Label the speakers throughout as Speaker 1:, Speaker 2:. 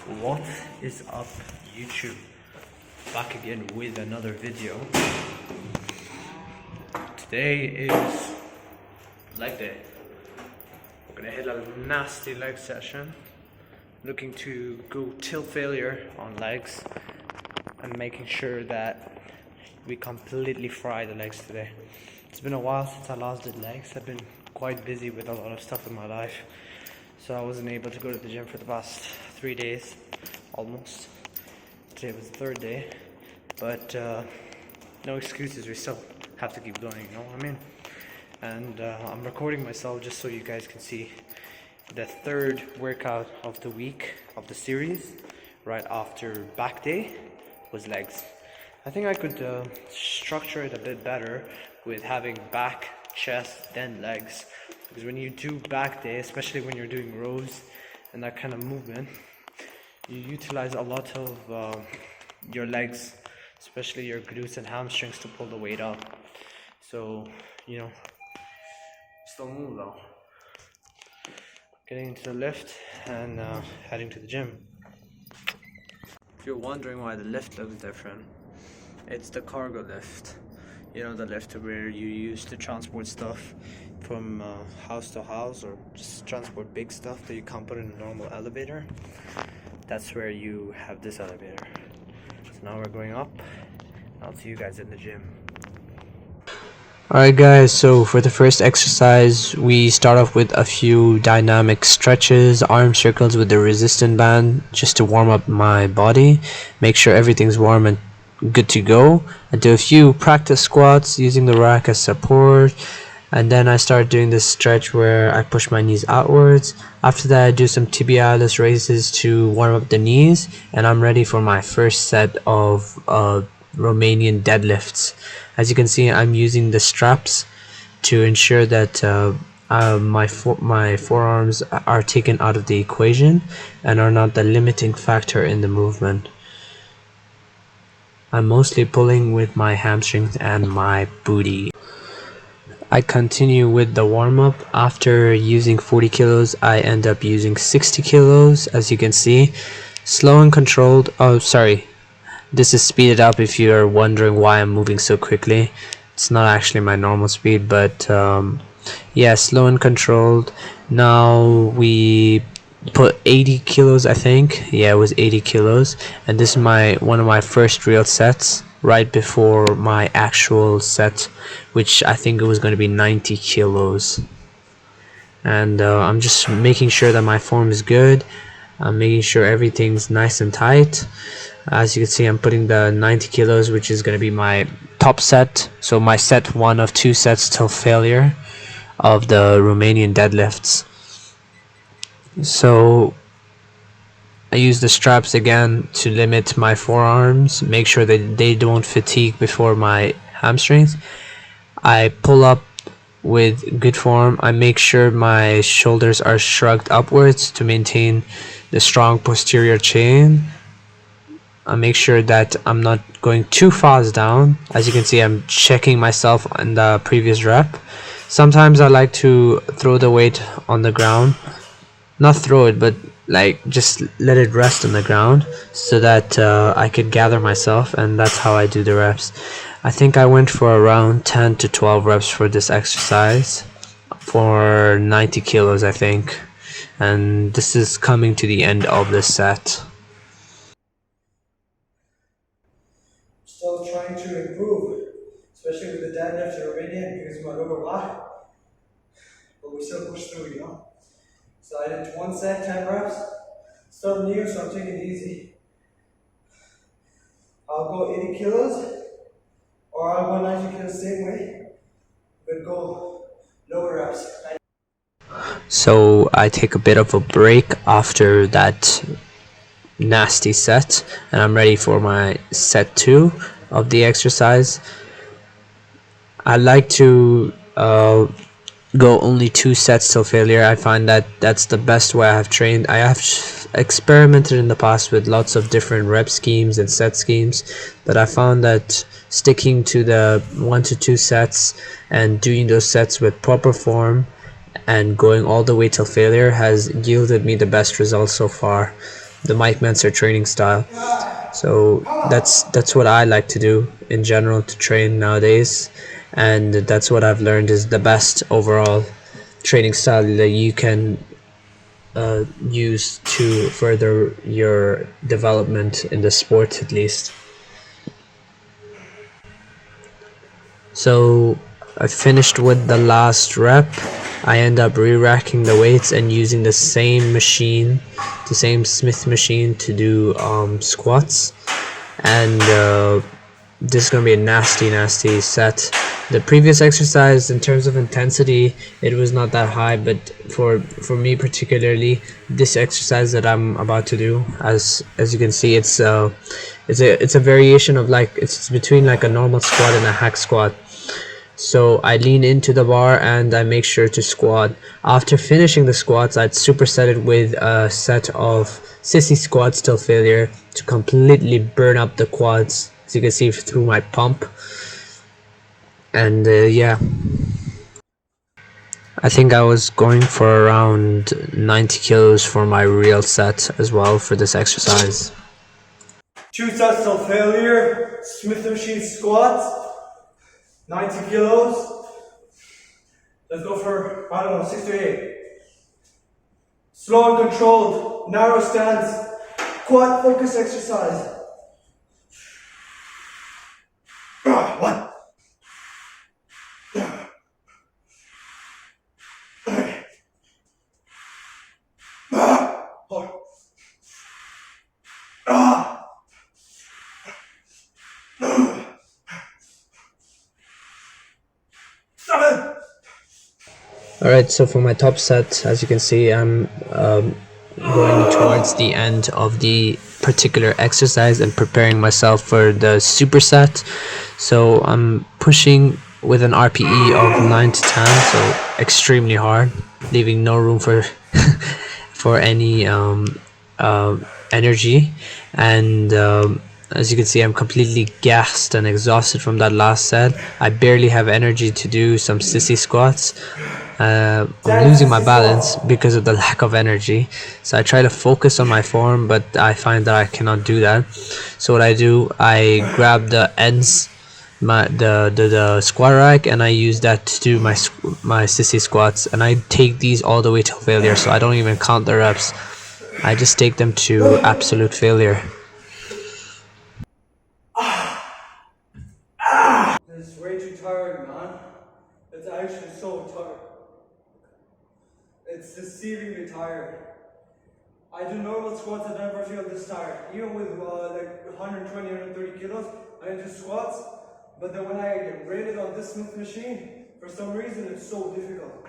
Speaker 1: What is up, YouTube? Back again with another video. Today is leg day. We're gonna hit a nasty leg session, looking to go till failure on legs and making sure that we completely fry the legs today. It's been a while since I last did legs. I've been quite busy with a lot of stuff in my life, so I wasn't able to go to the gym for the past 3 days almost. Today was the third day, but no excuses. We still have to keep going, you know what I mean? And I'm recording myself just so you guys can see the third workout of the week of the series. Right after back day was legs. I think I could structure it a bit better with having back, chest, then legs, because when you do back day, especially when you're doing rows and that kind of movement, you utilize a lot of your legs, especially your glutes and hamstrings, to pull the weight up. So, you know, still move though. Getting into the lift and heading to the gym. If you're wondering why the lift looks different, it's the cargo lift. You know, the lift where you use to transport stuff from house to house, or just transport big stuff that you can't put in a normal elevator. That's where you have this elevator. So now we're going up. I'll see you guys in the gym.
Speaker 2: Alright guys, so for the first exercise, we start off with a few dynamic stretches, arm circles with the resistance band, just to warm up my body, make sure everything's warm and good to go. I do a few practice squats using the rack as support, and then I start doing this stretch where I push my knees outwards. After that, I do some tibialis raises to warm up the knees, and I'm ready for my first set of Romanian deadlifts. As you can see, I'm using the straps to ensure that my forearms are taken out of the equation and are not the limiting factor in the movement. I'm mostly pulling with my hamstrings and my booty. I continue with the warm-up. After using 40 kilos, I end up using 60 kilos, as you can see. Slow and controlled. Oh, sorry. This is speeded up if you're wondering why I'm moving so quickly. It's not actually my normal speed, but yeah, slow and controlled. Now we put 80 kilos, I think. Yeah, it was 80 kilos. And this is one of my first real sets, right before my actual set, which I think it was going to be 90 kilos. And I'm just making sure that my form is good. I'm making sure everything's nice and tight. As you can see, I'm putting the 90 kilos, which is going to be my top set. So my set 1 of 2 sets till failure of the Romanian deadlifts. So I use the straps again to limit my forearms, make sure that they don't fatigue before my hamstrings. I pull up with good form. I make sure my shoulders are shrugged upwards to maintain the strong posterior chain. I make sure that I'm not going too fast down. As you can see, I'm checking myself in the previous rep. Sometimes I like to throw the weight on the ground. Not throw it, but like just let it rest on the ground so that I could gather myself, and that's how I do the reps. I think I went for around 10 to 12 reps for this exercise for 90 kilos, I think. And this is coming to the end of the set.
Speaker 3: Still trying to improve, especially with the deadlift in Romania because of my lower back. But we still push through, you know. So I did one set, 10 reps. Still new, so I'm taking it easy. I'll go 80 kilos, or I'll go 90 kilos same way, but go lower reps.
Speaker 2: So I take a bit of a break after that nasty set, and I'm ready for my set 2 of the exercise. I like to go only 2 sets till failure. I find that that's the best way I have trained. I have experimented in the past with lots of different rep schemes and set schemes, but I found that sticking to the 1 to 2 sets and doing those sets with proper form and going all the way till failure has yielded me the best results so far. the Mike Menser training style. So that's what I like to do in general to train nowadays, and that's what I've learned is the best overall training style that you can use to further your development in the sport at least. So I finished with the last rep. I end up re-racking the weights and using the same machine, the same Smith machine to do squats, and this is gonna be a nasty set. The previous exercise, in terms of intensity, it was not that high, but for me particularly, this exercise that I'm about to do, as you can see, it's a variation of it's between like a normal squat and a hack squat. So I lean into the bar and I make sure to squat. After finishing the squats, I'd superset it with a set of sissy squats till failure to completely burn up the quads, as you can see through my pump. And yeah, I think I was going for around 90 kilos for my real set as well for this exercise.
Speaker 3: 2 sets till failure, Smith machine squats, 90 kilos. Let's go for, I don't know, 6 to 8. Slow and controlled, narrow stance, quad focus exercise. 1. 4. 7.
Speaker 2: Alright, so for my top set, as you can see, I'm going towards the end of the particular exercise and preparing myself for the superset. So I'm pushing with an RPE of 9 to 10, so extremely hard, leaving no room for for any energy. And as you can see, I'm completely gassed and exhausted from that last set. I barely have energy to do some sissy squats. I'm losing my balance because of the lack of energy, so I try to focus on my form, but I find that I cannot do that. So what I do, I grab the ends, the squat rack, and I use that to do my sissy squats, and I take these all the way till failure. So I don't even count the reps, I just take them to absolute failure.
Speaker 3: This is way too tiring, man. It's actually so tiring. It's deceivingly tired. I do normal squats, I never feel this tired. Even with like 120, 130 kilos, I do squats. But then when I get rated on this Smith machine, for some reason it's so difficult.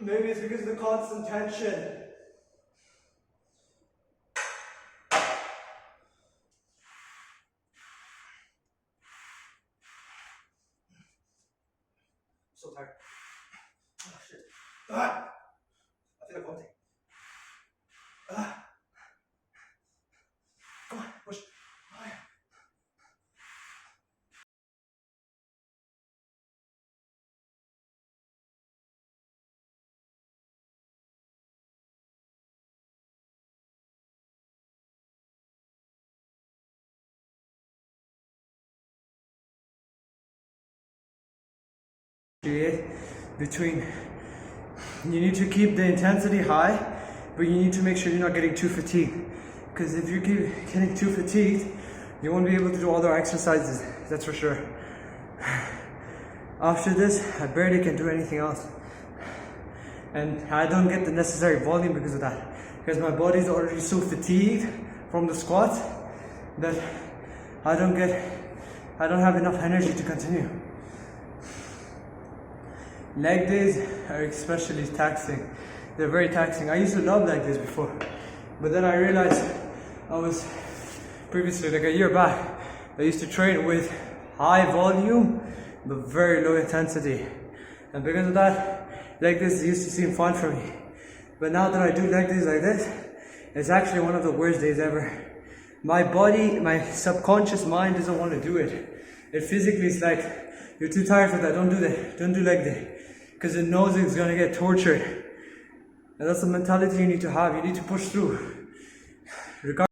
Speaker 3: Maybe it's because of the constant tension. So tired. Oh shit. I feel like vomiting. Come on, push. Between, you need to keep the intensity high, but you need to make sure you're not getting too fatigued, because if you keep getting too fatigued, you won't be able to do other exercises, that's for sure. After this, I barely can do anything else, and I don't get the necessary volume because of that, because my body's already so fatigued from the squats that I don't have enough energy to continue. Leg days are especially taxing. They're very taxing. I used to love leg days before, but then I realized I was previously, like a year back, I used to train with high volume but very low intensity, and because of that, leg days used to seem fun for me. But now that I do leg days like this, it's actually one of the worst days ever. My body, my subconscious mind doesn't want to do it. It physically is like, you're too tired for that, don't do that, don't do leg day. Because it knows it's going to get tortured. And that's the mentality you need to have. You need to push through. Record.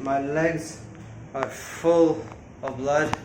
Speaker 3: My legs are full of blood.